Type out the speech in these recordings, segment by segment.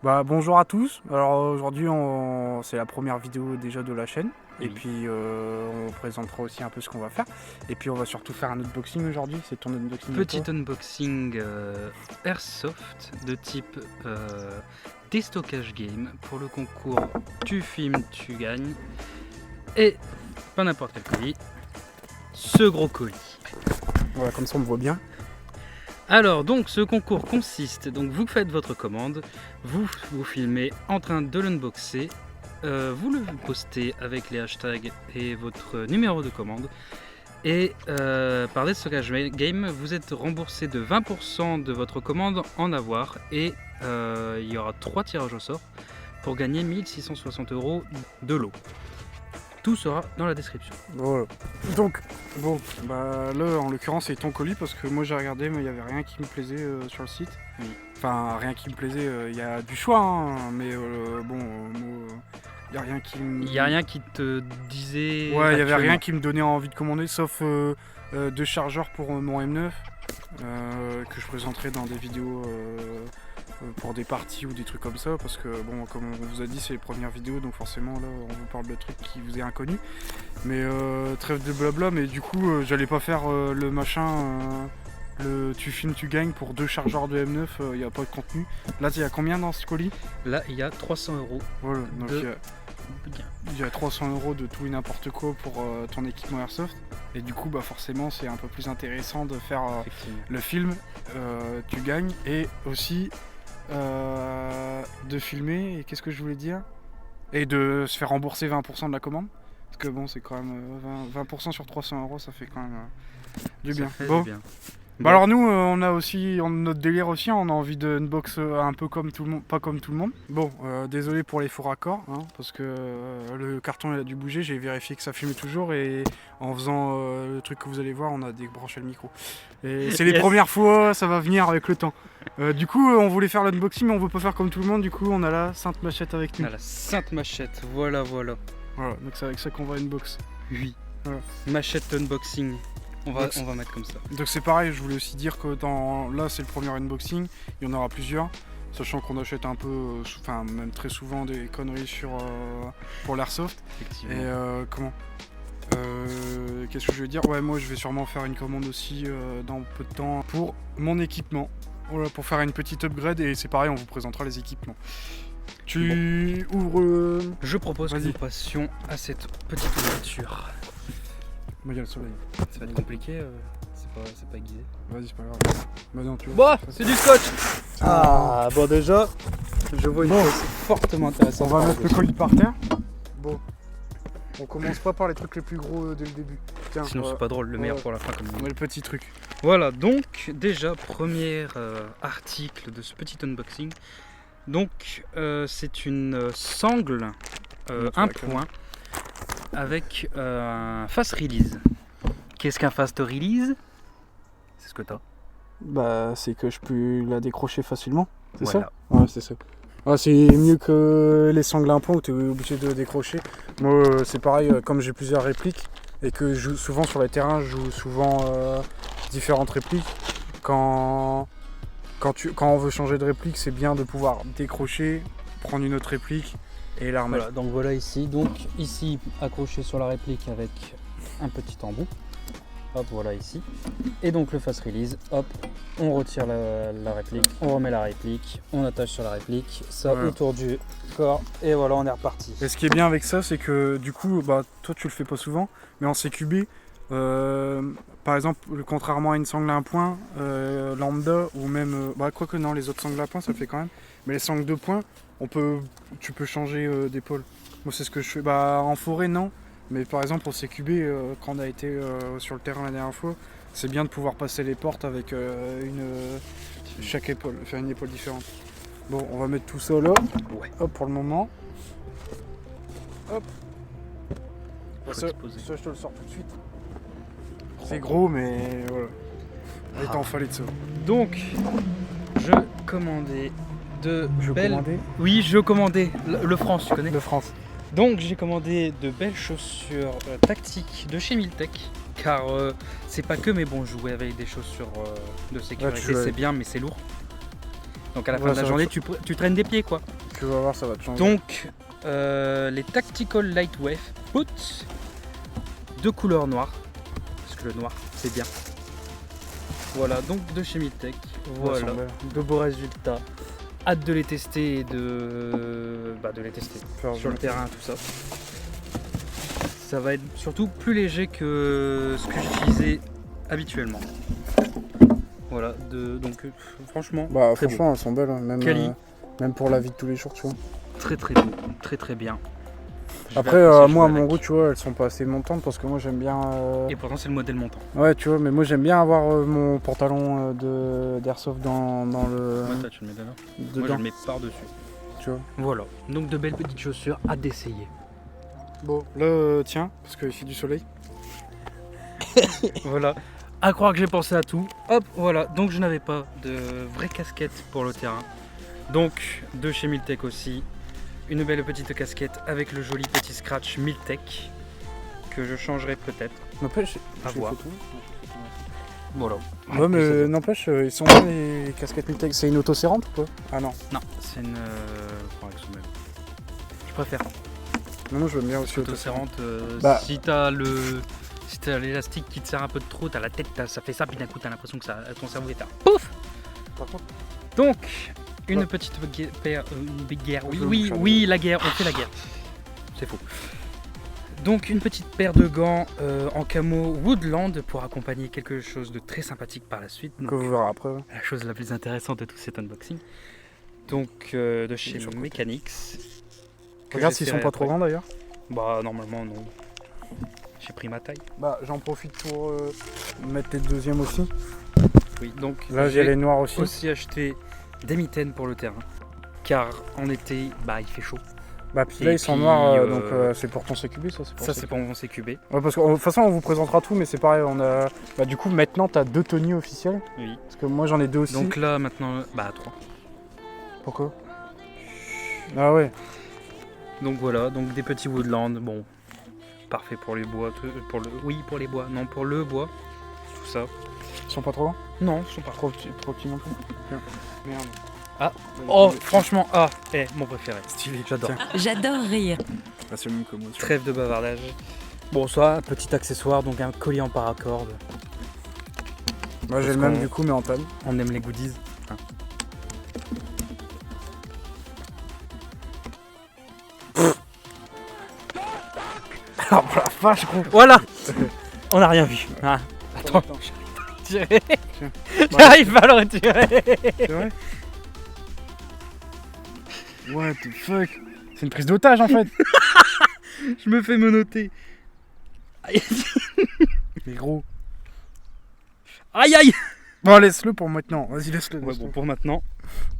Bonjour à tous. Alors aujourd'hui c'est la première vidéo déjà de la chaîne. Oui. Et puis on présentera aussi un peu ce qu'on va faire. Et puis on va surtout faire un unboxing aujourd'hui. C'est ton unboxing. Petit unboxing Airsoft de type déstockage game pour le concours Tu filmes, tu gagnes. Et pas n'importe quel colis, ce gros colis. Voilà, comme ça on me voit bien. Alors donc ce concours consiste, donc vous faites votre commande, vous filmez en train de l'unboxer, vous le postez avec les hashtags et votre numéro de commande. Et par déstockage game, vous êtes remboursé de 20% de votre commande en avoir et il y aura 3 tirages au sort pour gagner 1660 € de lot. Tout sera dans la description. Voilà. Donc, là en l'occurrence c'est ton colis parce que moi j'ai regardé mais il n'y avait rien qui me plaisait sur le site. Oui. Enfin, rien qui me plaisait, il y a du choix, hein, mais moi, il n'y a rien qui me... Il n'y a rien qui te disait. Ouais, il n'y avait rien qui me donnait envie de commander sauf 2 chargeurs pour mon M9 que je présenterai dans des vidéos pour des parties ou des trucs comme ça parce que bon, comme on vous a dit, c'est les premières vidéos donc forcément là on vous parle de trucs qui vous est inconnu, mais trêve de blabla. Mais du coup j'allais pas faire le machin le tu filmes tu gagnes pour 2 chargeurs de M9, il n'y a pas de contenu. Là il y a combien dans ce colis? Là il y a 300 €. Voilà, donc il y a 300 € de tout et n'importe quoi pour ton équipement Airsoft. Et du coup forcément c'est un peu plus intéressant de faire le film tu gagnes et aussi de filmer. Et qu'est-ce que je voulais dire? Et de se faire rembourser 20% de la commande. Parce que bon, c'est quand même 20% sur 300 €, ça fait quand même du bien. Bon. Du bien. Alors nous on a aussi notre délire aussi, on a envie de unbox un peu comme tout le monde, pas comme tout le monde. Bon, désolé pour les faux raccords, hein, parce que le carton il a dû bouger, j'ai vérifié que ça filmait toujours et en faisant le truc que vous allez voir, on a débranché le micro. Et c'est les premières fois, ça va venir avec le temps. Du coup on voulait faire l'unboxing mais on veut pas faire comme tout le monde, du coup on a la Sainte Machette avec nous. On a la Sainte Machette, voilà. Voilà, donc c'est avec ça qu'on va unbox. Oui. Voilà. Machette unboxing. On va mettre comme ça. Donc c'est pareil, je voulais aussi dire que là c'est le premier unboxing, il y en aura plusieurs, sachant qu'on achète un peu, même très souvent des conneries pour l'airsoft. Effectivement. Et qu'est-ce que je veux dire? Ouais, moi je vais sûrement faire une commande aussi dans peu de temps pour mon équipement. Voilà, pour faire une petite upgrade et c'est pareil, on vous présentera les équipements. Tu ouvres... Je propose que nous passions à cette petite ouverture. Moi il y a le soleil. Ça va être compliqué, c'est pas aiguisé. Vas-y, c'est pas grave. Bah non, tu vois. Bah, c'est du scotch. Ah, bon déjà, je vois une chose fortement intéressante. On va mettre le colis par terre. Bon, on commence pas par les trucs les plus gros dès le début. Tiens, sinon c'est pas drôle, le meilleur pour la fin comme on met le petit truc. Voilà, donc déjà, premier article de ce petit unboxing. Donc c'est une sangle, un point, avec un fast release. Qu'est-ce qu'un fast release? C'est ce que t'as. Bah c'est que je peux la décrocher facilement, c'est voilà. Ça? Ouais, c'est ça. Ah, c'est mieux que les sangles à un point où tu es obligé de décrocher. Moi c'est pareil, comme j'ai plusieurs répliques et que je joue souvent sur les terrains, je joue souvent différentes répliques. Quand on veut changer de réplique, c'est bien de pouvoir décrocher, prendre une autre réplique et la remettre. Voilà, donc voilà ici, accroché sur la réplique avec un petit embout. Hop, voilà ici. Et donc le fast release, hop, on retire la réplique, on remet la réplique, on attache sur la réplique, ça autour du corps, et voilà, on est reparti. Et ce qui est bien avec ça, c'est que du coup, toi tu le fais pas souvent, mais en CQB, par exemple, contrairement à une sangle à un point lambda, ou même, quoique non, les autres sangles à point ça fait quand même, mais les sangles de point, tu peux changer d'épaule. Moi c'est ce que je fais, en forêt non. Mais par exemple au CQB, quand on a été sur le terrain la dernière fois, c'est bien de pouvoir passer les portes avec chaque épaule, faire une épaule différente. Bon, on va mettre tout ça là, hop pour le moment. Hop. Ça, je te le sors tout de suite. C'est gros mais voilà. Il t'en fallait de ça. Donc, je commandais Oui, je commandais le France, tu connais? Le France. Donc j'ai commandé de belles chaussures tactiques de chez Miltech, car c'est pas que mes bons jouets avec des chaussures de sécurité, c'est bien mais c'est lourd. Donc à la fin Ouais, de la ça va journée, te- tu traînes des pieds quoi. Tu vas voir, ça va te changer. Donc les Tactical Lightweight Boots de couleur noire, parce que le noir c'est bien. Voilà, donc de chez Miltech. Voilà, sont belles. de beaux résultats. Hâte de les tester et de les tester Faire sur le du- terrain, tout ça. Ça va être surtout plus léger que ce que j'utilisais habituellement. Voilà, donc franchement, Bah très beau. franchement, elles sont belles, hein, Quali. même pour la vie de tous les jours, tu vois. Très beau, très bien. Je vais Après, apprécier moi, à jouer mon avec. goût, tu vois, elles sont pas assez montantes parce que moi, j'aime bien... Et pourtant c'est le modèle montant. Ouais, tu vois, mais moi, j'aime bien avoir mon pantalon d'airsoft dans le... Moi, toi, tu le mets dedans. Moi je dedans, le mets par-dessus. tu vois. Voilà, donc de belles petites chaussures à d'essayer. Bon, là, tiens, parce qu'il fait du soleil. Voilà, à croire que j'ai pensé à tout. Hop, voilà, donc je n'avais pas de vraie casquette pour le terrain. Donc de chez Miltech aussi, une belle petite casquette avec le joli petit scratch Miltech que je changerai peut-être. N'empêche, À j'ai voir. fait tout. Voilà. Ouais, mais n'empêche, ils sont bien les casquettes Miltech. C'est une autoserrante ou pas? Ah non. Non, c'est une. Je préfère. Non, je veux bien aussi autoserrante. Autoserrante. Bah. Si t'as l'élastique qui te serre un peu de trop, t'as la tête, ça fait ça, puis d'un coup t'as l'impression que ton cerveau est à pouf. Par contre, Donc, une Ouais. petite paire, une guerre. On Oui, peut oui, faire oui, la guerre, on fait la guerre. C'est faux. Donc, une petite paire de gants en camo Woodland pour accompagner quelque chose de très sympathique par la suite. Donc, que vous verrez après. Ouais. la chose la plus intéressante de tout cet unboxing. Donc, de chez Sur le côté. Mechanics. que Regarde s'ils sont j'essaierai pas trop après. grands d'ailleurs. Bah, normalement, non. J'ai pris ma taille. Bah, j'en profite pour mettre les deuxièmes aussi. Oui, donc Là, j'ai les noirs aussi. aussi acheté des mitaines pour le terrain. Car en été, bah, il fait chaud. Bah, puis Et là, ils sont puis, noirs, donc c'est pour ton CQB, ça. C'est pour Ça, c'est pour mon CQB. Ouais, parce que de toute façon, on vous présentera tout, mais c'est pareil. On a... Bah, du coup, maintenant, t'as 2 Tony officiels. Oui. Parce que moi, j'en ai 2 aussi. Donc là, maintenant, bah, 3. Pourquoi? Ah ouais. Donc voilà, donc des petits Woodland, bon, parfait pour les bois, pour les bois, non, pour le bois, tout ça. Ils sont pas trop grands? Non, ils sont pas. Trop petits non plus. Merde. Ah. Oh, franchement, mon préféré. Stylé. J'adore. Tiens. J'adore rire. Bah, c'est le même que moi. Trêve de bavardage. Bon, ça, petit accessoire, donc un collier en paracorde. Moi, j'ai Parce le même qu'on- du coup, mais en panne. On aime les goodies. Hein. Ah, bah, la vache, gros. Voilà. On n'a rien vu. Hein. Attends, tirer. Tiens. J'arrive pas à le retirer. C'est vrai? What the fuck? C'est une prise d'otage en fait. Je me fais menotter. Mais gros. Aïe aïe. Bon, laisse-le pour maintenant. Vas-y, laisse-le. Ouais, laisse-le. bon, pour maintenant,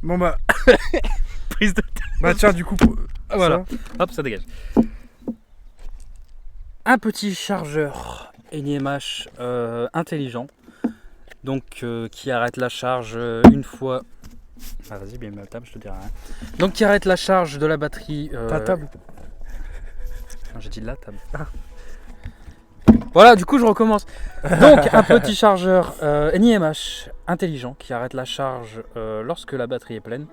Bon, bah, prise de. bah, tiens, du coup. Voilà. ça. Hop, ça dégage. Un petit chargeur NIMH intelligent, donc qui arrête la charge une fois. Ah vas-y, bien ma table, je te dirai rien. Donc qui arrête la charge de la batterie. Ta table. Non, j'ai dit la table. Voilà, du coup je recommence. Donc un petit chargeur NIMH intelligent qui arrête la charge lorsque la batterie est pleine,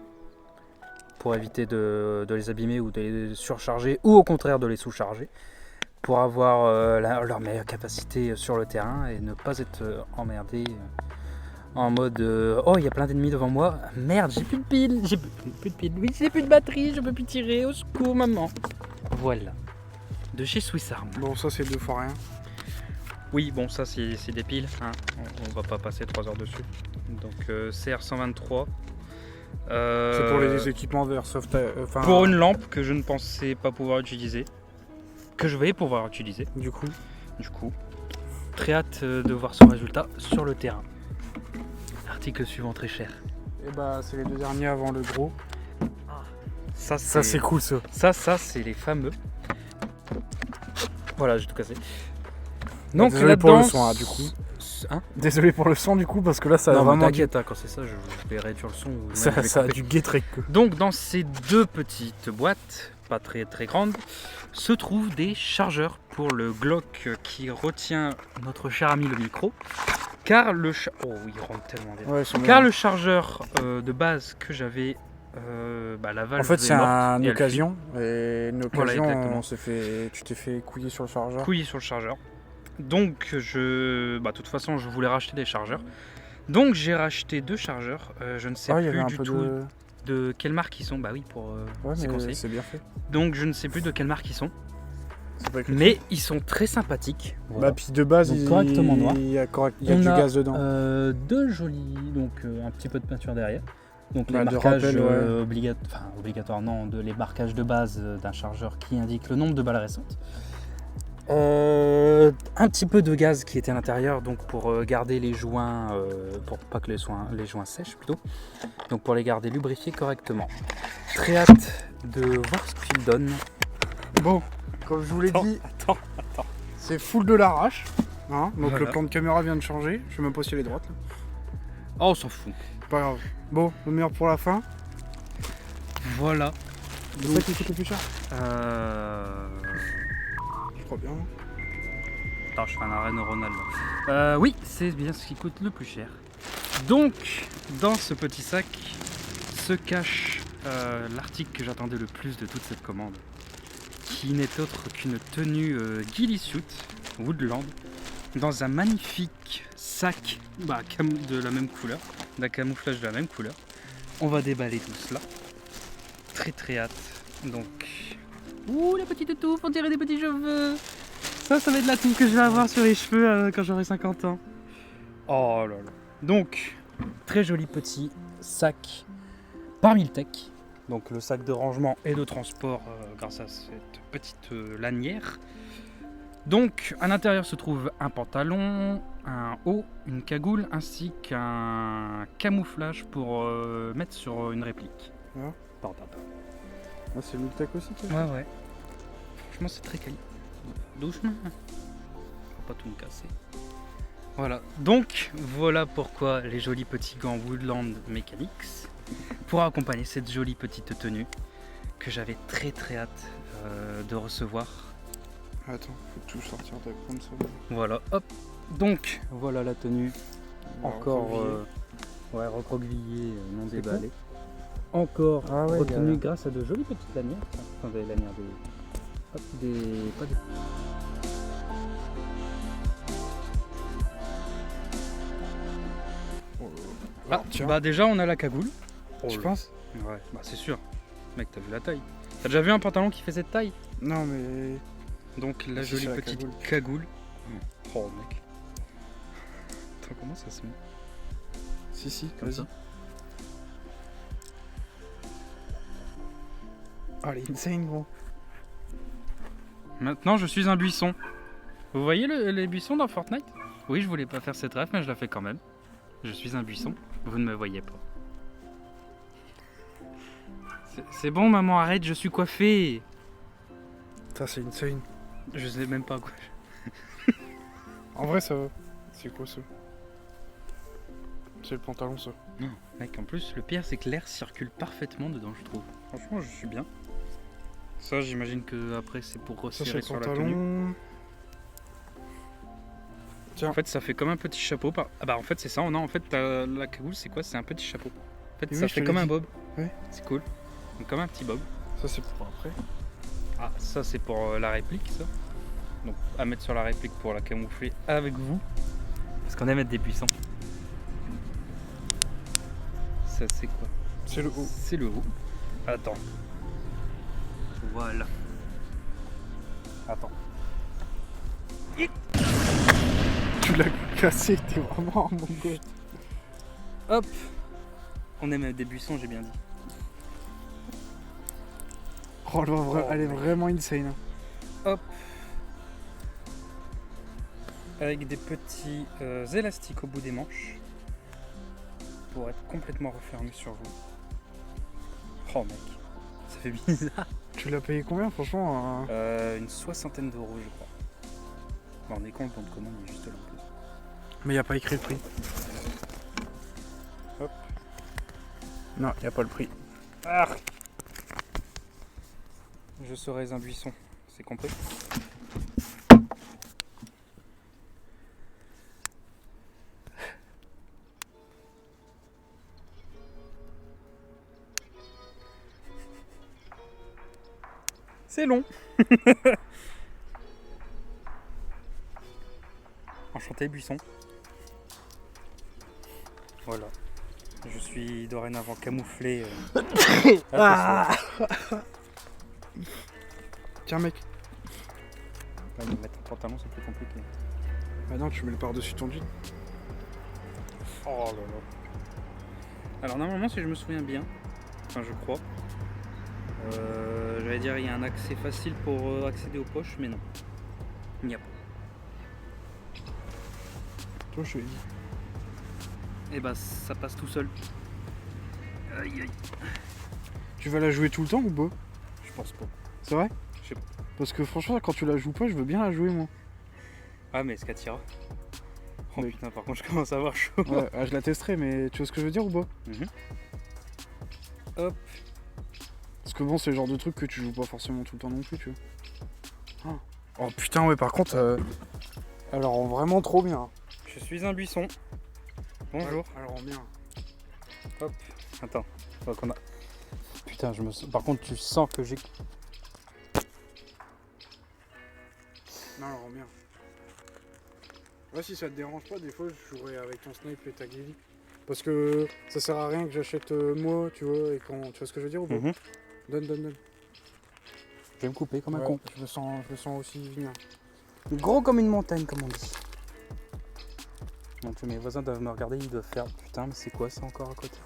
pour éviter de les abîmer ou de les surcharger, ou au contraire de les sous-charger, pour avoir leur meilleure capacité sur le terrain et ne pas être emmerdé en mode oh, il y a plein d'ennemis devant moi, merde, j'ai plus de piles, j'ai plus de piles, oui, j'ai plus de batterie, je peux plus tirer, au secours maman. Voilà, de chez Swiss Arm. Bon, ça, c'est 2 fois rien. Oui, bon, ça c'est des piles, hein. On va pas passer 3 heures dessus. Donc CR123. C'est pour les équipements d'Airsoft. Enfin, Pour une lampe que je ne pensais pas pouvoir utiliser, que je vais pouvoir utiliser. Du coup. Du coup, très hâte de voir son résultat sur le terrain. Article suivant très cher. Et bah, c'est les 2 derniers avant le gros. Ça Ça, c'est cool, ça. Ça c'est les fameux. Voilà, j'ai tout cassé. Donc désolé pour le là-dedans, son, hein, du coup. Hein? Désolé pour le son, du coup, parce que là, ça a Non, mais vraiment. t'inquiète, hein, quand c'est ça, je vais réduire le son. Ou même je Ça, vais ça a couper. du guétrec. Donc dans ces 2 petites boîtes, pas très très grande, se trouvent des chargeurs pour le Glock qui retient notre cher ami le micro. Car le oh, il rentre tellement bien. Ouais, ils sont Car bien. le chargeur de base que j'avais, la valve En fait, c'est est morte une et elle occasion. Et une Voilà, occasion, exactement. tu t'es fait couiller sur le chargeur. couillé sur le chargeur. Donc de toute façon je voulais racheter des chargeurs. Donc j'ai racheté 2 chargeurs. Je ne sais Ah, il y avait plus un du peu tout de. de quelle marque ils sont. Bah oui, pour Ouais, séquencer. mais c'est bien fait. Donc je ne sais plus de quelle marque ils sont. C'est pas écrit. Mais ils sont très sympathiques. Voilà. Bah, puis de base, Donc, correctement noir. il y a, il y a On du a, gaz dedans. 2 jolis, donc un petit peu de peinture derrière. Donc les Bah, de marquages rappel, ouais. obligatoires, non, les marquages de base d'un chargeur qui indique le nombre de balles récentes. Un petit peu de gaz qui était à l'intérieur, donc pour garder les joints, pour pas que les joints sèchent plutôt, donc pour les garder lubrifiés correctement. Très hâte de voir ce qu'il donne. Bon, comme je vous l'ai dit, c'est full de l'arrache. Hein, donc Voilà. le plan de caméra vient de changer. Je sais même pas si elle est droite. Là. Oh, on s'en fout. Pas grave. Bon, le meilleur pour la fin. Voilà. C'est ça qui coûte le plus cher. Je crois bien. Attends, je fais un arrêt neuronal là. Oui, c'est bien ce qui coûte le plus cher. Donc, dans ce petit sac se cache l'article que j'attendais le plus de toute cette commande, qui n'est autre qu'une tenue ghillie suit Woodland, dans un magnifique sac de la même couleur, d'un camouflage de la même couleur. On va déballer tout cela. Très très hâte. Donc, ouh, la petite touffe, on dirait des petits cheveux. Ça va être la touffe que je vais avoir sur les cheveux quand j'aurai 50 ans. Oh là là. Donc, très joli petit sac par Miltech. Donc le sac de rangement et de transport grâce à cette petite lanière. Donc à l'intérieur se trouve un pantalon, un haut, une cagoule ainsi qu'un camouflage pour mettre sur une réplique. Ah. Portable. Ah, c'est Miltech aussi, toi. Ouais. Franchement c'est très quali. Doucement. Faut pas tout me casser. Voilà. Donc voilà pourquoi les jolis petits gants Woodland Mechanics pour accompagner cette jolie petite tenue que j'avais très très hâte de recevoir. Attends, faut tout sortir de comme ça. Voilà, hop. Donc voilà la tenue. Encore recroquevillée, non C'est déballée. Encore Ah ouais, retenue grâce à de jolies petites lanières. Enfin, des lanières pas des. Ah, tiens. bah déjà on a la cagoule. Tu penses? Ouais, bah c'est sûr. Mec, t'as vu la taille? T'as déjà vu un pantalon qui fait cette taille? Non, mais. Donc la Si, jolie c'est la petite cagoule. cagoule. Oh mec. Attends, comment ça se met? Si, Comme vas-y. ça. Oh, elle est insane, gros. Maintenant je suis un buisson. Vous voyez les buissons dans Fortnite? Oui, je voulais pas faire cette ref, mais je la fais quand même. Je suis un buisson. Vous ne me voyez pas. C'est bon, maman, arrête, je suis coiffé. Ça, c'est insane. Je sais même pas quoi. En vrai, ça va. C'est quoi ça? C'est le pantalon, ça. Non, mec, en plus, le pire, c'est que l'air circule parfaitement dedans, je trouve. Franchement, je suis bien. Ça, j'imagine que après, c'est pour Ça, c'est resserrer le sur la tenue. pantalon. Tiens. En fait, ça fait comme un petit chapeau. Ah bah, en fait, c'est ça. On a en fait la cagoule, c'est quoi? C'est un petit chapeau. En fait, Et ça oui, je fait te comme l'ai un dit. bob. Ouais. C'est cool. Donc, comme un petit bob. Ça, c'est pour après. Ah, ça, c'est pour la réplique, ça. Donc, à mettre sur la réplique pour la camoufler avec vous. Parce qu'on aime mettre des buissons. Ça, c'est quoi? C'est le haut. C'est le haut. Attends. Voilà. Attends. Tu l'as cassé, t'es vraiment un bon gars. Hop. On aime des buissons, j'ai bien dit. Oh, elle est mec. vraiment insane. Hein. Hop. Avec des petits élastiques au bout des manches. Pour être complètement refermé sur vous. Oh mec. Ça fait bizarre. Tu l'as payé combien, franchement? Une 60aine d'euros, je crois. Bon, on est con, le bon de commande il est juste là en plus. Mais il a pas écrit le prix. Hop. Non, il a pas le prix. Ah. je serais un buisson. C'est compris? C'est long. Enchanté, buisson. Voilà. Je suis dorénavant camouflé. Tiens mec. Ouais, mais mettre un pantalon, c'est plus compliqué. Bah non, tu mets le par-dessus ton jean. Oh là là. Alors normalement, si je me souviens bien, enfin je crois, j'allais dire il y a un accès facile pour accéder aux poches, mais non. Il n'y a pas. Toi, je te l'ai dit. Et bah ça passe tout seul. Aïe aïe. Tu vas la jouer tout le temps ou pas? Je pense pas. C'est vrai? Je sais pas. Parce que franchement, quand tu la joues pas, je veux bien la jouer moi. Ah mais est-ce qu'elle tira? Oh Oui. putain, par contre je commence à avoir chaud. Ouais, ah, je la testerai, mais tu vois ce que je veux dire ou pas? Mhm. Hop. Parce que bon, c'est le genre de truc que tu joues pas forcément tout le temps non plus, tu vois. Oh putain, ouais, par contre, elle rend vraiment trop bien. Je suis un buisson. Bonjour. Elle rend bien. Hop. Attends. Faut qu'on a... Putain, par contre tu sens que j'ai... Non, elle rend bien. Ouais, si ça te dérange pas, des fois je jouerais avec ton snipe et ta Gilly. Parce que ça sert à rien que j'achète moi, tu vois, et quand. Tu vois ce que je veux dire ou pas? Donne. Je vais me couper comme un Ouais, con. je me sens aussi venir. Gros comme une montagne, comme on dit. Donc mes voisins doivent me regarder, ils doivent faire putain, mais c'est quoi ça encore à côté?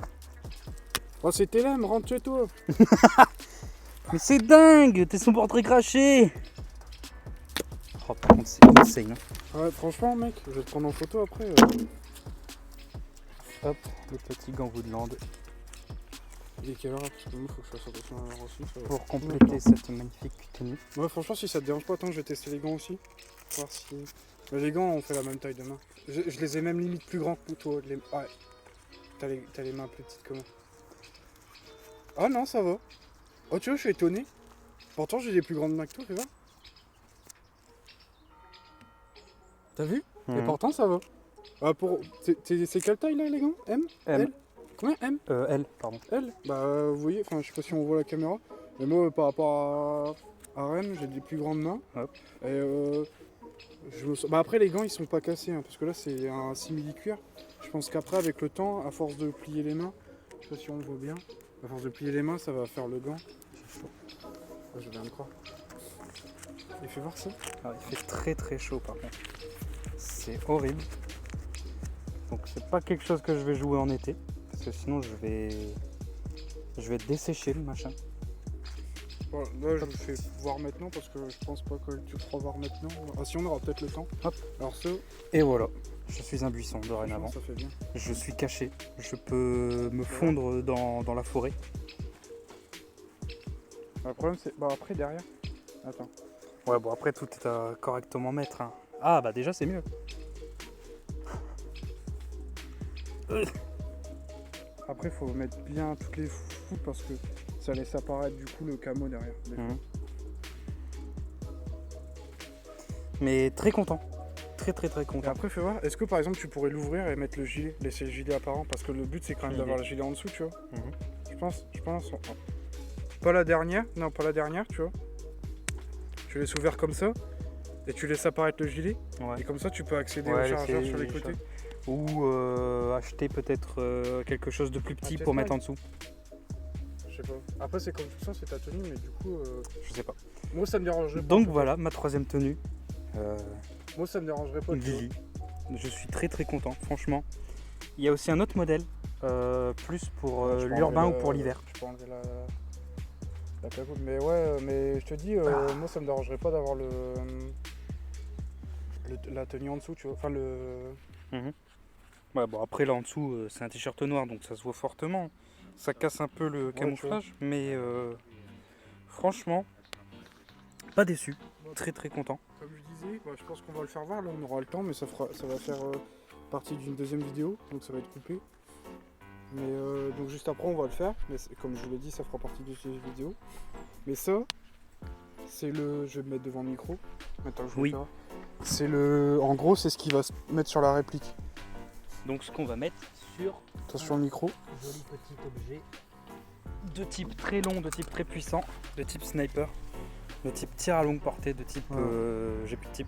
Oh, c'est Télém, rentre chez toi! Mais c'est dingue, t'es son portrait craché. Oh, par contre, c'est insane. Hein. Ouais, franchement, mec, je vais te prendre en photo après. Hop, le petit gant Woodland Il est quelle heure? Parce que moi, faut que je fasse attention à l'heure aussi. Ça va. pour compléter cette magnifique tenue. Ouais, franchement, si ça te dérange pas, attends, je vais tester les gants aussi. Voir si. Mais les gants, on fait la même taille de main. Je les ai même limite plus grands que toi. Ouais. T'as les mains plus petites que moi. Ah non, ça va. Oh, tu vois, je suis étonné. Pourtant, j'ai des plus grandes mains que toi, tu vois. T'as vu? Et pourtant, ça va. Ah, c'est quelle taille là, les gants? M? M. L? Combien? M? L, pardon. L? Bah, vous voyez, enfin, je sais pas si on voit la caméra. Mais moi, par rapport à Ren, j'ai des plus grandes mains. Hop. Et bah après les gants ils sont pas cassés hein, parce que là c'est un simili-cuir. Je pense qu'après avec le temps, à force de plier les mains, je sais pas si on le voit bien, à force de plier les mains ça va faire le gant. C'est chaud. Oh, je viens de croire. Il fait voir ça? Ah, il fait très très chaud par contre. C'est horrible. Donc c'est pas quelque chose que je vais jouer en été. Parce que sinon je vais dessécher le machin. Bon, là je vous fais voir maintenant parce que je pense pas que tu le feras voir maintenant. Ah si on aura peut-être le temps. Hop. Alors ça, Et voilà. Je suis un buisson dorénavant. ça fait bien. Je suis caché. Je peux me fondre dans la forêt. Le problème c'est. Bah après derrière. Attends. Ouais bon après tout est à correctement mettre. Hein. Ah bah déjà c'est mieux. Après faut mettre bien toutes les fous parce que ça laisse apparaître du coup le camo derrière. Mais très content. Très Et content. après fais voir, est-ce que par exemple tu pourrais l'ouvrir et mettre le gilet, laisser le gilet apparent parce que le but c'est quand même d'avoir le gilet en dessous tu vois. Je pense. Pas la dernière, non pas la dernière tu vois. Tu laisses ouvert comme ça et tu laisses apparaître le gilet et comme ça tu peux accéder au chargeur sur les côtés. Ou acheter peut-être quelque chose de plus petit pour mettre en dessous. Je sais pas. Après c'est comme tout ça, c'est ta tenue mais du coup Je sais pas. moi ça me dérangerait pas. Donc voilà ma troisième tenue. Moi ça me dérangerait pas. Lily. Je suis très content franchement. Il y a aussi un autre modèle plus pour l'urbain ou pour l'hiver. Je peux enlever la cagoule. Mais ouais mais je te dis moi ça me dérangerait pas d'avoir la tenue en dessous tu vois. Enfin le. Ouais, bon après là en dessous c'est un t-shirt noir donc ça se voit fortement. Ça casse un peu le camouflage mais franchement pas déçu. Très content. Comme je disais, je pense qu'on va le faire voir, là on aura le temps mais ça va faire partie d'une deuxième vidéo donc ça va être coupé. Mais donc juste après on va le faire, mais comme je vous l'ai dit ça fera partie de cette vidéo. Mais ça, c'est le... Je vais me mettre devant le micro. Attends, je Oui. vais faire. C'est le... En gros, c'est ce qui va se mettre sur la réplique. Donc ce qu'on va mettre sur Attention le micro. joli petit objet de type très long, de type très puissant, de type sniper, de type tir à longue portée, de type Ouais. j'ai plus de type.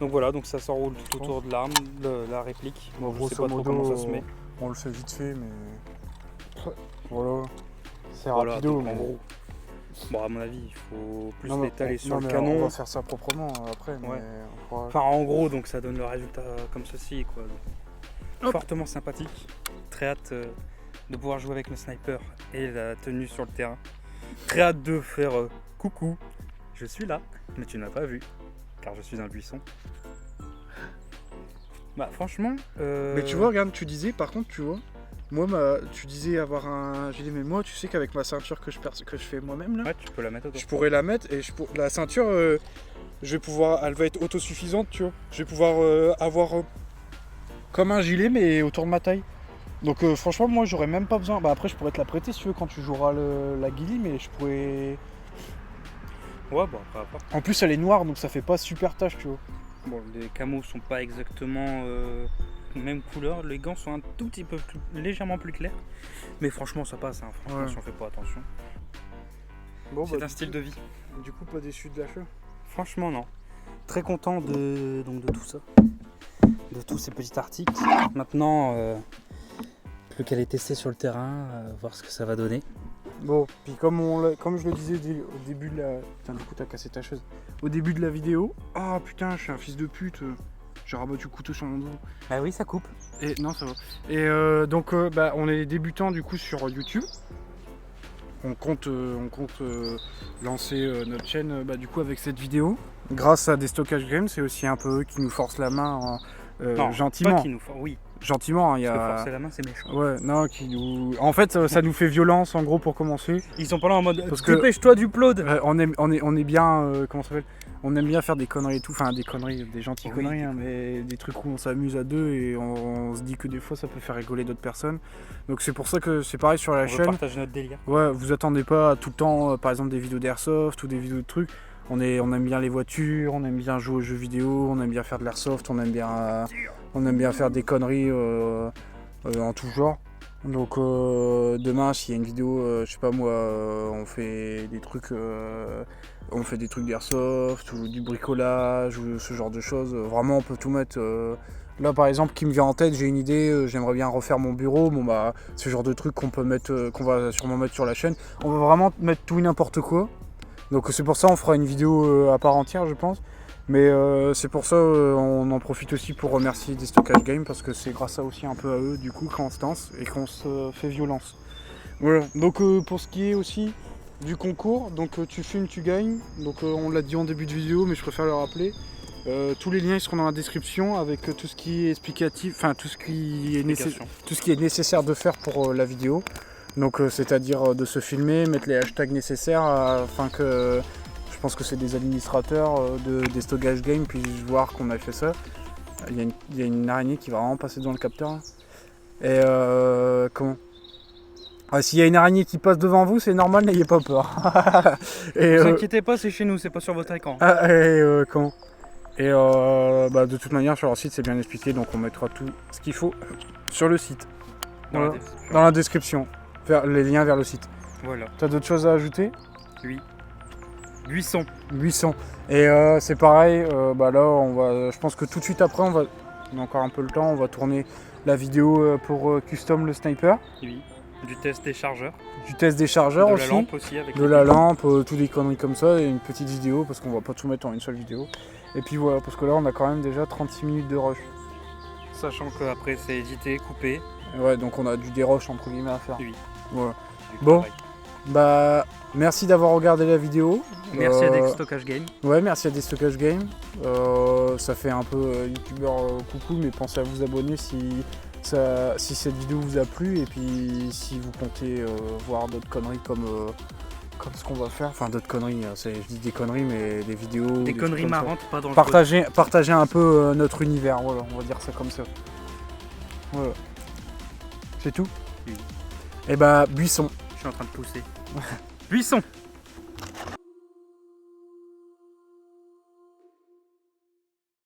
Donc voilà, donc ça s'enroule tout autour de l'arme, de la réplique. Bon, Je sais grosso pas trop modo, comment ça se met. on le fait vite fait, mais... Voilà. C'est Voilà, rapido, donc, mais... en gros. Bon, à mon avis, il faut plus Non, mais- l'étaler sur non, le mais canon. On va faire ça proprement après, mais... Ouais. on pourra- Enfin, en gros, donc ça donne le résultat comme ceci, quoi. Donc, fortement sympathique. Très hâte de pouvoir jouer avec le sniper et la tenue sur le terrain. Très hâte de faire coucou, je suis là, mais tu n'as pas vu, car je suis un buisson. Bah, franchement. Mais tu vois, regarde, tu disais, par contre, tu vois, moi, tu disais avoir un gilet, mais moi, tu sais qu'avec ma ceinture que je fais moi-même, là, Ouais, tu peux la mettre autour. je pourrais la mettre et la ceinture, je vais pouvoir, elle va être autosuffisante, tu vois. Je vais pouvoir avoir comme un gilet, mais autour de ma taille. Donc, franchement, moi, j'aurais même pas besoin. Bah, après, je pourrais te la prêter si tu veux quand tu joueras la ghillie, mais je pourrais. Ouais, bon, après. En plus, elle est noire, donc ça fait pas super tache, tu vois. Bon, les camos sont pas exactement même couleur. Les gants sont un tout petit peu légèrement plus clairs. Mais franchement, ça passe. Hein. Franchement, Ouais. si on fait pas attention. Bon, C'est un style de vie. Du coup, pas déçu de l'achat. Franchement, non. Très content de tout ça. De tous ces petits articles. Maintenant, plus qu'à les tester sur le terrain, voir ce que ça va donner. Bon, puis comme je le disais au début de la... Putain, du coup, t'as cassé ta chaise. Au début de la vidéo... Ah, putain, je suis un fils de pute. J'ai rabattu le couteau sur mon dos. Bah oui, ça coupe. Et non, ça va. Et donc, bah, on est débutants, du coup, sur YouTube. On compte lancer notre chaîne, bah, du coup, avec cette vidéo. Grâce à des stockages games, c'est aussi un peu eux qui nous forcent la main Non, gentiment. pas qui nous force. Oui, Gentiment, il y parce que a... forcer la main, c'est méchant. Ouais, non, qui nous... En fait, ça nous fait violence, en gros, pour commencer. Ils sont pas là en mode Parce que- dépêche-toi du upload. On est bien, comment ça s'appelle? On aime bien faire des conneries et tout, enfin des conneries, des gentilles Oui, conneries, des hein, mais des trucs où on s'amuse à deux et on se dit que des fois ça peut faire rigoler d'autres personnes. Donc c'est pour ça que c'est pareil sur la On veut chaîne. partager notre délire. Ouais, vous attendez pas tout le temps, par exemple des vidéos d'airsoft ou des vidéos de trucs. On aime bien les voitures, on aime bien jouer aux jeux vidéo, on aime bien faire de l'airsoft, on aime bien faire des conneries en tout genre. Donc demain s'il y a une vidéo, je sais pas moi, on fait des trucs d'airsoft ou du bricolage ou ce genre de choses. Vraiment on peut tout mettre. Là par exemple qui me vient en tête, j'ai une idée, j'aimerais bien refaire mon bureau. Bon bah ce genre de trucs qu'on peut mettre, qu'on va sûrement mettre sur la chaîne. On va vraiment mettre tout et n'importe quoi. Donc c'est pour ça on fera une vidéo à part entière je pense. Mais c'est pour ça on en profite aussi pour remercier des stockages games parce que c'est grâce à aussi un peu à eux du coup qu'on se lance et qu'on se fait violence. Voilà, donc pour ce qui est aussi du concours, donc tu filmes, tu gagnes. Donc on l'a dit en début de vidéo mais je préfère le rappeler. Tous les liens ils seront dans la description avec tout ce qui est explicatif, enfin tout ce qui est nécessaire de faire pour la vidéo. Donc c'est-à-dire de se filmer, mettre les hashtags nécessaires afin que je pense que c'est des administrateurs des stockages games puissent voir qu'on a fait ça. Il y a une araignée qui va vraiment passer devant le capteur. Là. Et comment s'il y a une araignée qui passe devant vous, c'est normal, n'ayez pas peur. Et, Ne vous inquiétez pas, c'est chez nous, c'est pas sur votre écran. comment Et bah, de toute manière, sur leur site, c'est bien expliqué, donc on mettra tout ce qu'il faut sur le site. Voilà. Dans la description, les liens vers le site. Voilà. T'as d'autres choses à ajouter? Oui. Buisson. 800. Et c'est pareil, bah là, je pense que tout de suite après, on a encore un peu le temps, on va tourner la vidéo pour Custom le sniper. Oui. Du test des chargeurs. Du test des chargeurs de aussi. la lampe aussi. Avec De la lampe, tout des conneries comme ça, et une petite vidéo, parce qu'on va pas tout mettre en une seule vidéo. Et puis voilà, parce que là, on a quand même déjà 36 minutes de rush. Sachant qu'après, c'est édité, coupé. Et ouais, donc on a du dérush entre guillemets à faire. Oui. Voilà. Du Bon. travail. Bah, merci d'avoir regardé la vidéo. Merci à Dex Stockage Game. Ouais, merci à des stockages game. Ça fait un peu youtubeur coucou, mais pensez à vous abonner si cette vidéo vous a plu et puis si vous comptez voir d'autres conneries comme ce qu'on va faire. Enfin, d'autres conneries, je dis des conneries, mais des vidéos. Des trucs conneries comme ça. marrantes, pas dangereuses. Partager un peu notre univers, voilà, on va dire ça comme ça. Voilà. C'est tout. Oui. Et bah, buisson. Je suis en train de pousser. Buisson.